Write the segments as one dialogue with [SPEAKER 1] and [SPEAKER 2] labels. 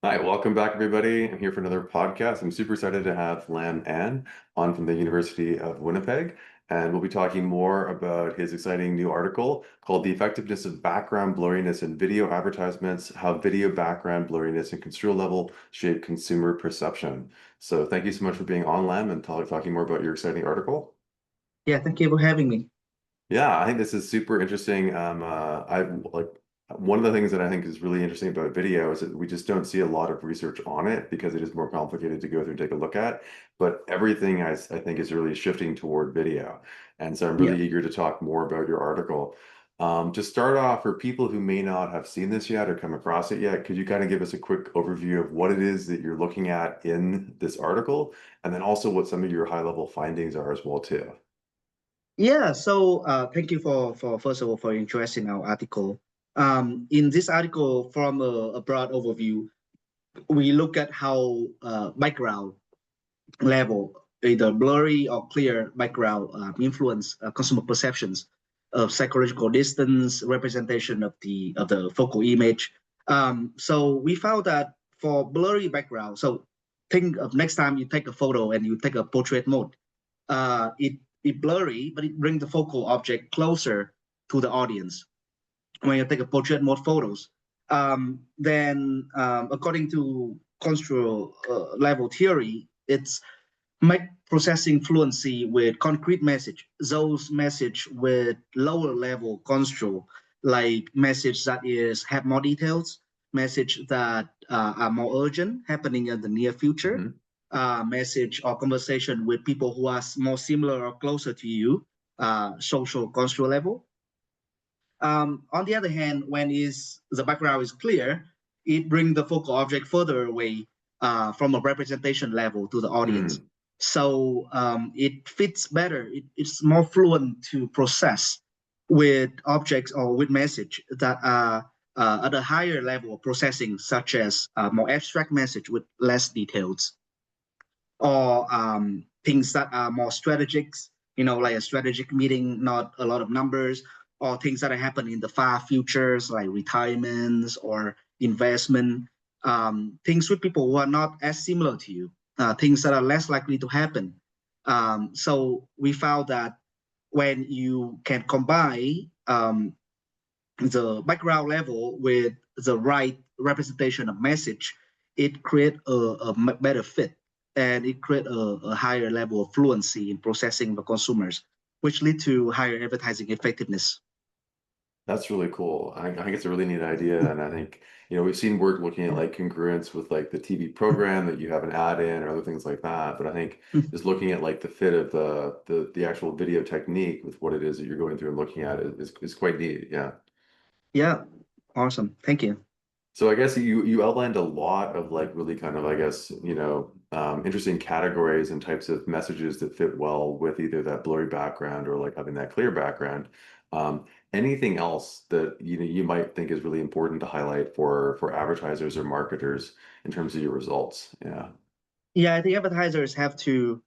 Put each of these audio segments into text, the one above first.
[SPEAKER 1] Hi, welcome back, everybody. I'm here for another podcast. I'm super excited to have Lam An on from the University of Winnipeg, and we'll be talking more about his exciting new article called The Effectiveness of Background Blurriness in Video Advertisements, How Video Background Blurriness and Construal Level Shape Consumer Perception. So thank you so much for being on, Lam, and talking more about your exciting article.
[SPEAKER 2] Yeah, thank you for having me.
[SPEAKER 1] Yeah, I think this is super interesting. I like one of the things that I think is really interesting about video is that we just don't see a lot of research on it because it is more complicated to go through and take a look at. But everything I think is really shifting toward video. And so I'm
[SPEAKER 2] Yeah.
[SPEAKER 1] really eager to talk more about your article. To start off, for people who may not have seen this yet or come across it yet, could you kind of give us a quick overview of what it is that you're looking at in this article, and then also what some of your high-level findings are as well too?
[SPEAKER 2] Thank you for first of all for your interest in our article. In this article, from a broad overview, we look at how background level, either blurry or clear background, influence consumer perceptions of psychological distance, representation of the focal image. So we found that for blurry background, so think of next time you take a photo and you take a portrait mode, it blurry, but it brings the focal object closer to the audience when you take a portrait mode photos. According to Construal level theory, it's make processing fluency with concrete message. Those message with lower level construal, like message that is have more details, message that are more urgent, happening in the near future,
[SPEAKER 1] Mhm.
[SPEAKER 2] message or conversation with people who are more similar or closer to you, social construal level. On the other hand, when the background is clear, it brings the focal object further away from a representation level to the audience.
[SPEAKER 1] Mm.
[SPEAKER 2] So it fits better. It's more fluent to process with objects or with message that are at a higher level of processing, such as more abstract message with less details, or things that are more strategic, like a strategic meeting, not a lot of numbers, or things that are happening in the far futures, like retirements or investment, things with people who are not as similar to you, things that are less likely to happen. So we found that when you can combine the background level with the right representation of message, it creates a better fit, and it creates a higher level of fluency in processing the consumers, which lead to higher advertising effectiveness.
[SPEAKER 1] That's really cool. I think it's a really neat idea. And I think, we've seen work looking at like congruence with like the TV program that you have an ad in or other things like that. But I think just looking at like the fit of the actual video technique with what it is that you're going through and looking at is quite neat. Yeah.
[SPEAKER 2] Yeah, awesome. Thank you.
[SPEAKER 1] So I guess you outlined a lot of like really kind of, I guess, interesting categories and types of messages that fit well with either that blurry background or like having that clear background. Anything else that you might think is really important to highlight for advertisers or marketers in terms of your results? Yeah.
[SPEAKER 2] Yeah, I think advertisers have to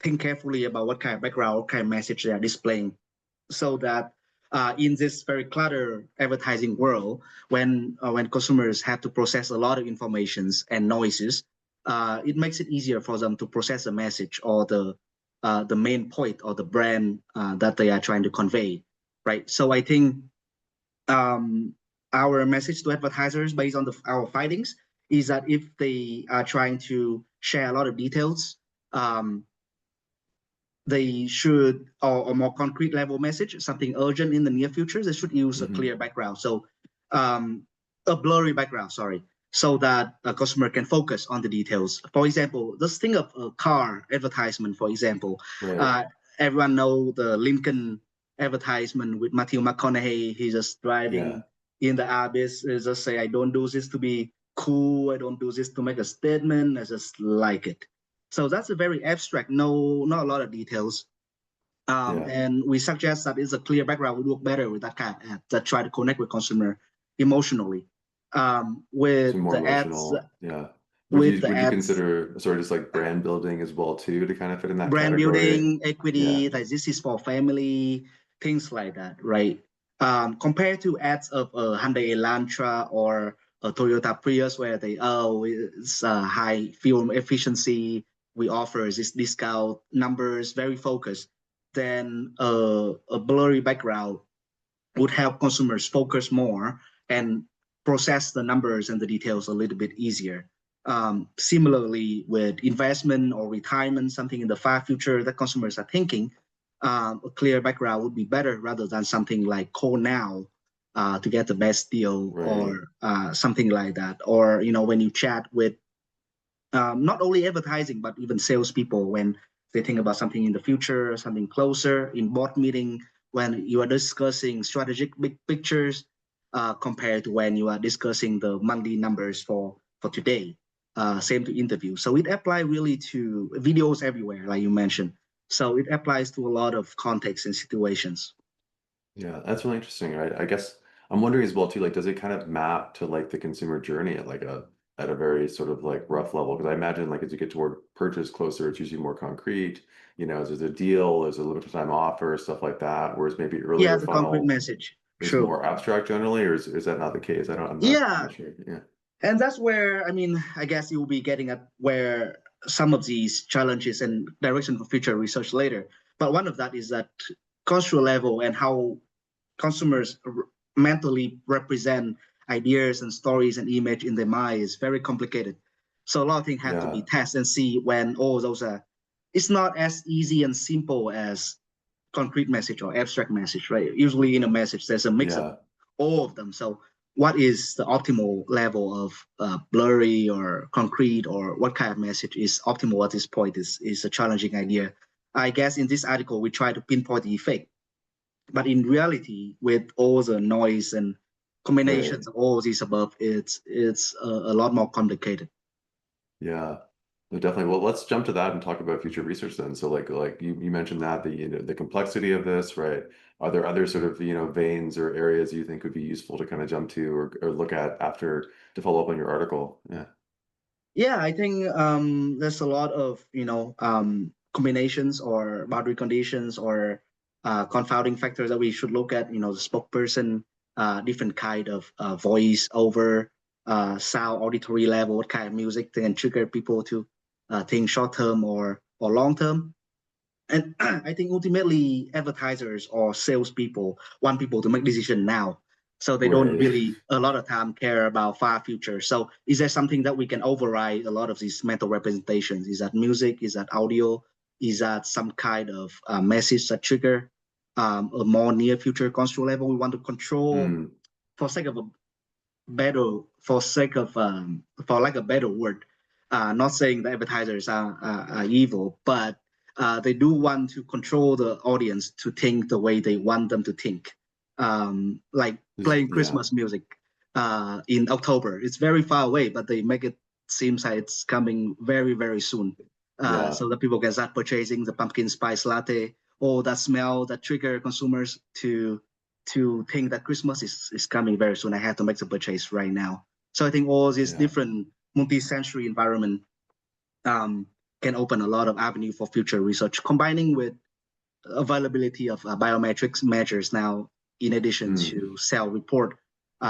[SPEAKER 2] think carefully about what kind of background, what kind of message they are displaying, so that in this very cluttered advertising world, when consumers have to process a lot of informations and noises, it makes it easier for them to process a message or the main point or the brand that they are trying to convey, right? So I think um, our message to advertisers based on our findings is that if they are trying to share a lot of details, um, they should, or a more concrete level message, something urgent in the near future, they should use a
[SPEAKER 1] Hmm.
[SPEAKER 2] clear background. So a blurry background, sorry, so that a customer can focus on the details. For example, let's think of a car advertisement, for example.
[SPEAKER 1] Right.
[SPEAKER 2] Uh, Everyone know the Lincoln advertisement with Matthew McConaughey. He's just
[SPEAKER 1] Yeah.
[SPEAKER 2] driving in the abyss. He just say, I don't do this to be cool. I don't do this to make a statement. I just like it. So that's a very abstract, no, not a lot of details.
[SPEAKER 1] Yeah.
[SPEAKER 2] And we suggest that it's a clear background would work better with that kind of ad that try to connect with consumer emotionally.
[SPEAKER 1] So more emotional. Yeah. Would
[SPEAKER 2] With
[SPEAKER 1] you
[SPEAKER 2] the
[SPEAKER 1] would you
[SPEAKER 2] ads,
[SPEAKER 1] consider sort of just like brand building as well too to kind of fit in that
[SPEAKER 2] brand
[SPEAKER 1] category?
[SPEAKER 2] building,
[SPEAKER 1] Yeah.
[SPEAKER 2] equity, like this is for family, things like that, right? Compared to ads of a Hyundai Elantra or a Toyota Prius where they, oh, it's high fuel efficiency, we offer this discount, numbers, very focused, then a blurry background would help consumers focus more and process the numbers and the details a little bit easier. Similarly, with investment or retirement, something in the far future that consumers are thinking, a clear background would be better rather than something like call now to get the best deal
[SPEAKER 1] Right.
[SPEAKER 2] or something like that. Or, you know, when you chat with not only advertising, but even salespeople when they think about something in the future, something closer in board meeting, when you are discussing strategic big pictures compared to when you are discussing the monthly numbers for today. Same to interview. So it applies really to videos everywhere, like you mentioned. So it applies to a lot of contexts and situations.
[SPEAKER 1] Yeah, that's really interesting, right? I guess I'm wondering as well too, like, does it kind of map to like the consumer journey at like a very sort of like rough level? Because I imagine like as you get toward purchase closer, it's usually more concrete. You know, there's a deal, there's a limited time offer, stuff like that. Whereas maybe
[SPEAKER 2] Yeah,
[SPEAKER 1] earlier
[SPEAKER 2] the concrete
[SPEAKER 1] funnel
[SPEAKER 2] message.
[SPEAKER 1] is
[SPEAKER 2] True.
[SPEAKER 1] more abstract generally, or is that not the case? I'm
[SPEAKER 2] Yeah,
[SPEAKER 1] not sure. Yeah.
[SPEAKER 2] and that's where, I mean, I guess you'll be getting at where some of these challenges and direction for future research later. But one of that is that cultural level and how consumers mentally represent ideas and stories and image in their mind is very complicated. So a lot of things have to be
[SPEAKER 1] Yeah.
[SPEAKER 2] tested and see when all those are. It's not as easy and simple as concrete message or abstract message, right? Usually in a message, there's a mix of
[SPEAKER 1] Yeah.
[SPEAKER 2] all of them. So what is the optimal level of blurry or concrete, or what kind of message is optimal at this point is a challenging idea. I guess in this article, we try to pinpoint the effect, but in reality, with all the noise and
[SPEAKER 1] Right.
[SPEAKER 2] combinations of all these above, it's a lot more complicated.
[SPEAKER 1] Yeah, no, definitely. Well, let's jump to that and talk about future research then. So like you mentioned that the complexity of this, right? Are there other sort of, veins or areas you think would be useful to kind of jump to or look at after to follow up on your article? Yeah.
[SPEAKER 2] Yeah, I think there's a lot of combinations or boundary conditions or confounding factors that we should look at. You know, the spokesperson, different kind of voice over, sound, auditory level, what kind of music can trigger people to think short term or long term. And I think ultimately advertisers or salespeople want people to make decision now. So they don't
[SPEAKER 1] Right.
[SPEAKER 2] really a lot of time care about far future. So is there something that we can override a lot of these mental representations? Is that music? Is that audio? Is that some kind of message that trigger a more near future construal level we want to control
[SPEAKER 1] Hmm.
[SPEAKER 2] for sake of a better, for sake of for like a better word, not saying the advertisers are evil, but they do want to control the audience to think the way they want them to think. Like playing
[SPEAKER 1] Yeah.
[SPEAKER 2] Christmas music in October, it's very far away, but they make it seems like it's coming very very soon,
[SPEAKER 1] Yeah.
[SPEAKER 2] so that people can start purchasing the pumpkin spice latte or that smell that trigger consumers to think that Christmas is coming very soon. I have to make the purchase right now. So I think all these
[SPEAKER 1] Yeah.
[SPEAKER 2] different multi-sensory environment um, can open a lot of avenue for future research, combining with availability of biometrics measures now, in addition
[SPEAKER 1] Hmm.
[SPEAKER 2] to cell report,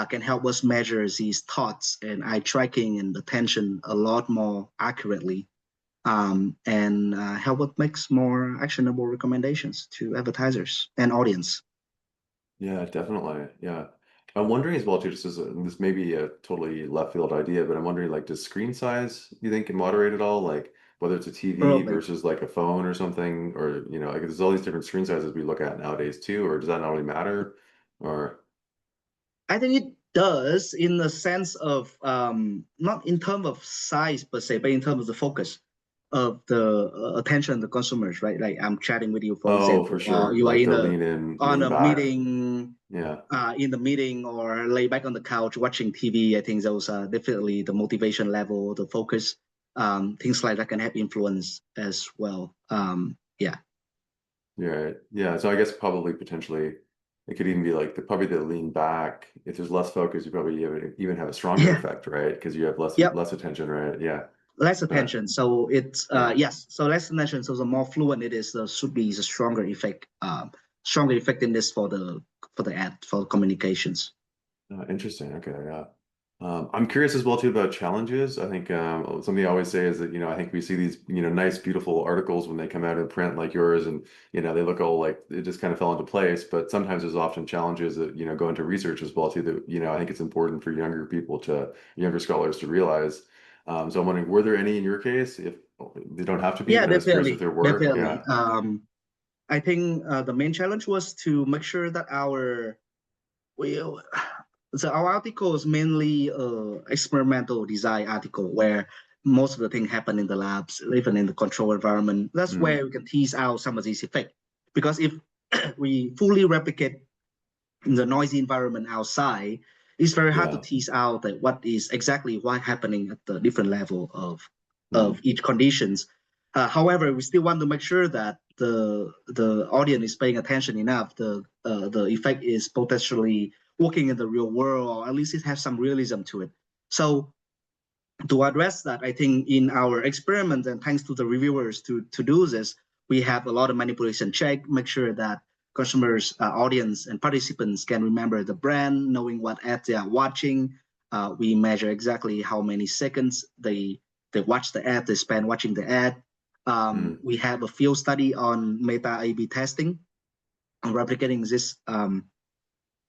[SPEAKER 2] can help us measure these thoughts and eye tracking and attention a lot more accurately, and help us make more actionable recommendations to advertisers and audience.
[SPEAKER 1] Yeah, definitely. Yeah. I'm wondering as well too, just as this may be a totally left field idea, but I'm wondering like does screen size you think can moderate at all? Like whether it's a TV
[SPEAKER 2] Probably.
[SPEAKER 1] versus like a phone or something, or like there's all these different screen sizes we look at nowadays too, or does that not really matter? Or
[SPEAKER 2] I think it does in the sense of not in terms of size per se, but in terms of the focus of the attention of the consumers, right? Like I'm chatting with you, for
[SPEAKER 1] oh, for
[SPEAKER 2] example, or
[SPEAKER 1] sure.
[SPEAKER 2] you are
[SPEAKER 1] Like
[SPEAKER 2] in
[SPEAKER 1] the
[SPEAKER 2] a
[SPEAKER 1] lean in,
[SPEAKER 2] on
[SPEAKER 1] lean
[SPEAKER 2] a
[SPEAKER 1] back.
[SPEAKER 2] meeting,
[SPEAKER 1] Yeah.
[SPEAKER 2] or lay back on the couch watching TV. I think those are definitely the motivation level, the focus, things like that can have influence as well. Yeah.
[SPEAKER 1] Yeah. Right. Yeah. So I guess probably potentially it could even be like probably the lean back. If there's less focus, you probably even have a stronger
[SPEAKER 2] Yeah.
[SPEAKER 1] effect, right? Because you have less
[SPEAKER 2] Yep.
[SPEAKER 1] less attention, right? Yeah.
[SPEAKER 2] Less
[SPEAKER 1] But
[SPEAKER 2] attention. So it's
[SPEAKER 1] yeah.
[SPEAKER 2] yes. So less attention. So the more fluent it is, should be a stronger effect, stronger effectiveness for the ad for communications.
[SPEAKER 1] Interesting. Okay. Yeah. I'm curious as well too about challenges. I think something I always say is that I think we see these nice beautiful articles when they come out in print like yours, and they look all like it just kind of fell into place. But sometimes there's often challenges that go into research as well too. That I think it's important for younger scholars to realize. So I'm wondering, were there any in your case? If they don't have to be,
[SPEAKER 2] Yeah,
[SPEAKER 1] but I'm just curious if
[SPEAKER 2] definitely,
[SPEAKER 1] there were.
[SPEAKER 2] definitely.
[SPEAKER 1] Yeah,
[SPEAKER 2] I think the main challenge was to make sure that well, so our article is mainly experimental design article where most of the thing happen in the labs, even in the control environment. That's
[SPEAKER 1] mm,
[SPEAKER 2] where we can tease out some of these effects. Because if we fully replicate in the noisy environment outside, it's very hard to
[SPEAKER 1] yeah,
[SPEAKER 2] tease out that what is exactly what happening at the different level of
[SPEAKER 1] mm,
[SPEAKER 2] each conditions. However, we still want to make sure that the audience is paying attention enough. The effect is potentially working in the real world, or at least it has some realism to it. So to address that, I think in our experiment, and thanks to the reviewers to do this, we have a lot of manipulation check, make sure that customers, audience, and participants can remember the brand, knowing what ads they are watching. We measure exactly how many seconds they watch the ad, they spend watching the ad.
[SPEAKER 1] mm,
[SPEAKER 2] We have a field study on meta A/B testing, on replicating this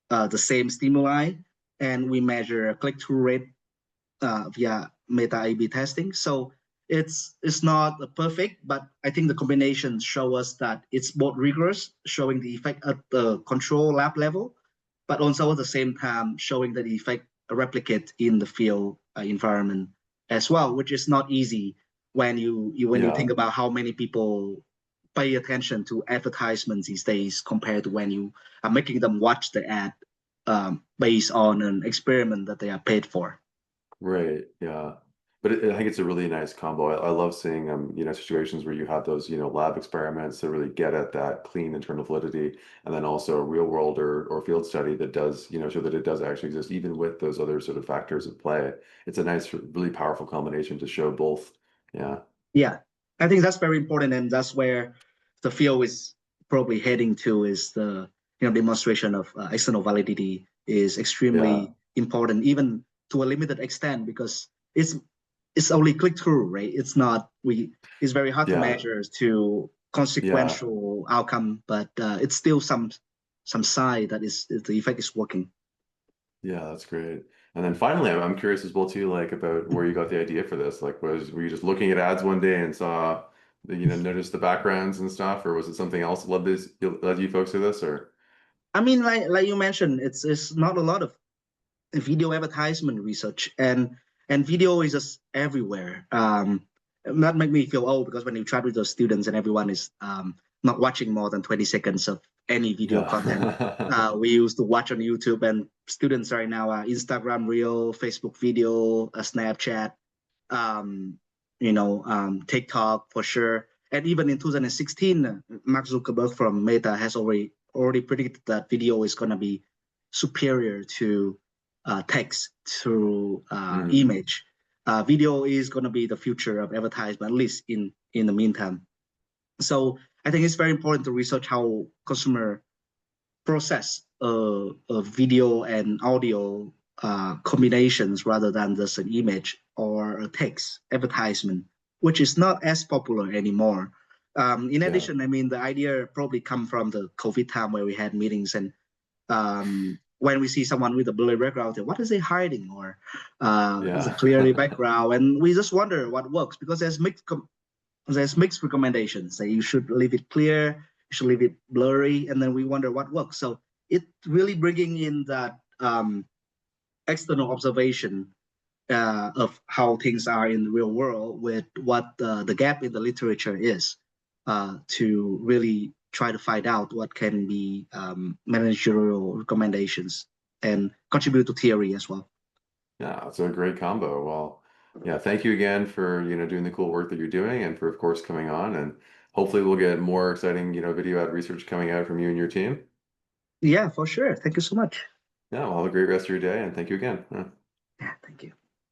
[SPEAKER 2] the same stimuli, and we measure click-through rate via meta A/B testing. So it's not perfect, but I think the combination show us that it's both rigorous, showing the effect at the control lab level, but also at the same time showing that the effect replicate in the field environment as well, which is not easy when you
[SPEAKER 1] yeah.
[SPEAKER 2] think about how many people pay attention to advertisements these days compared to when you are making them watch the ad based on an experiment that they are paid for.
[SPEAKER 1] Right. Yeah. But I think it's a really nice combo. I love seeing situations where you have those lab experiments that really get at that clean internal validity, and then also a real world or field study that does show that it does actually exist even with those other sort of factors at play. It's a nice, really powerful combination to show both. Yeah.
[SPEAKER 2] Yeah, I think that's very important, and that's where the field is probably heading to. Is the demonstration of external validity is
[SPEAKER 1] Yeah.
[SPEAKER 2] extremely important, even to a limited extent, because it's only click through, right? It's not we. It's very hard to
[SPEAKER 1] Yeah.
[SPEAKER 2] measure to
[SPEAKER 1] Yeah.
[SPEAKER 2] consequential outcome, but it's still some sign that is the effect is working.
[SPEAKER 1] Yeah, that's great. And then finally, I'm curious as well too, like about where you got the idea for this. Like, were you just looking at ads one day and saw, noticed the backgrounds and stuff, or was it something else that led you folks to this, or?
[SPEAKER 2] I mean, like you mentioned, it's not a lot of video advertisement research, and video is just everywhere. That make me feel old because when you chat with those students and everyone is not watching more than 20 seconds of any video content.
[SPEAKER 1] Yeah.
[SPEAKER 2] We used to watch on YouTube, and students right now are Instagram Reel, Facebook video, Snapchat, um, TikTok for sure. And even in 2016, Mark Zuckerberg from Meta has already predicted that video is going to be superior to text through
[SPEAKER 1] Mm,
[SPEAKER 2] image. Video is going to be the future of advertisement, at least in the meantime. So I think it's very important to research how consumer process video and audio combinations rather than just an image or a text advertisement, which is not as popular anymore. In
[SPEAKER 1] yeah.
[SPEAKER 2] addition, I mean, the idea probably come from the COVID time where we had meetings, and when we see someone with a blurry background, what is they hiding, or is a clearly
[SPEAKER 1] Yeah.
[SPEAKER 2] background, and we just wonder what works because there's mixed recommendations. Say you should leave it clear, you should leave it blurry, and then we wonder what works. So it really bringing in that external observation of how things are in the real world with what the gap in the literature is to really try to find out what can be managerial recommendations and contribute to theory as well.
[SPEAKER 1] Yeah, it's a great combo. Well, yeah, thank you again for, doing the cool work that you're doing and for, of course, coming on. And hopefully we'll get more exciting, video ad research coming out from you and your team.
[SPEAKER 2] Yeah, for sure. Thank you so much.
[SPEAKER 1] Yeah, well, have a great rest of your day and thank you again. Yeah.
[SPEAKER 2] Yeah, thank you.